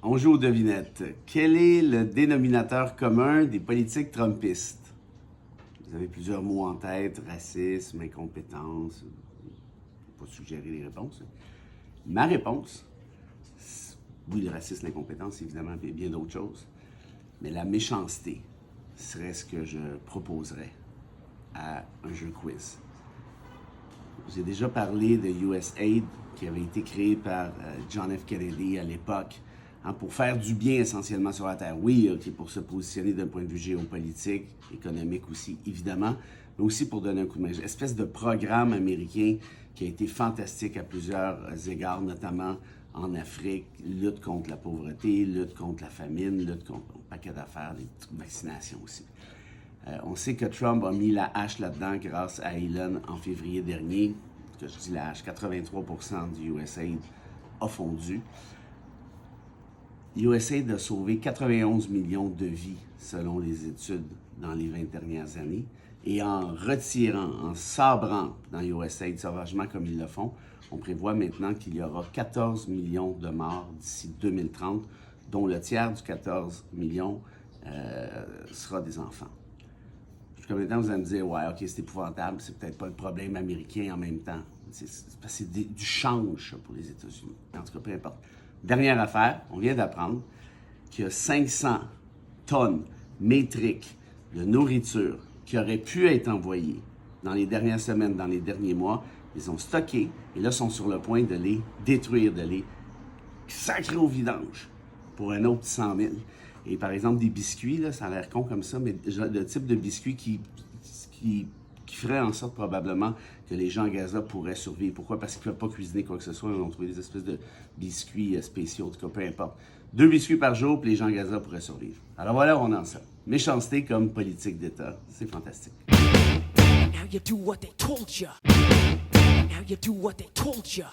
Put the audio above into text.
On joue aux devinettes. Quel est le dénominateur commun des politiques trumpistes? Vous avez plusieurs mots en tête, racisme, incompétence. Je ne vais pas suggérer les réponses. Ma réponse, oui, le racisme, l'incompétence, évidemment, et bien d'autres choses. Mais la méchanceté serait ce que je proposerais à un jeu quiz. J'ai déjà parlé de USAID, qui avait été créé par John F. Kennedy à l'époque, pour faire du bien essentiellement sur la Terre. Oui, pour se positionner d'un point de vue géopolitique, économique aussi, évidemment, mais aussi pour donner un coup de main. Une espèce de programme américain qui a été fantastique à plusieurs égards, notamment en Afrique, lutte contre la pauvreté, lutte contre la famine, lutte contre un paquet d'affaires, des vaccinations aussi. On sait que Trump a mis la hache là-dedans grâce à Elon en février dernier. Que je dis la hache, 83% du USAID a fondu. USAID a sauvé 91 millions de vies selon les études dans les 20 dernières années. Et en retirant, en sabrant dans USAID sauvagement comme ils le font, on prévoit maintenant qu'il y aura 14 millions de morts d'ici 2030, dont le tiers du 14 millions sera des enfants. Jusqu'à maintenant, vous allez me dire, ouais, ok, c'est épouvantable, c'est peut-être pas le problème américain en même temps. C'est du change pour les États-Unis. En tout cas, peu importe. Dernière affaire, on vient d'apprendre qu'il y a 500 tonnes métriques de nourriture qui auraient pu être envoyées dans les dernières semaines, dans les derniers mois. Ils ont stocké et là, sont sur le point de les détruire, de les sacrer au vidange pour un autre 100 000. Et par exemple, des biscuits, là, ça a l'air con comme ça, mais le type de biscuits qui ferait en sorte probablement que les gens à Gaza pourraient survivre. Pourquoi? Parce qu'ils ne peuvent pas cuisiner quoi que ce soit. Ils ont trouvé des espèces de biscuits spéciaux, en tout cas, peu importe. 2 biscuits par jour, puis les gens à Gaza pourraient survivre. Alors voilà, on en sort. Méchanceté comme politique d'État, c'est fantastique. Now you do what they told ya. Now you do what they told ya.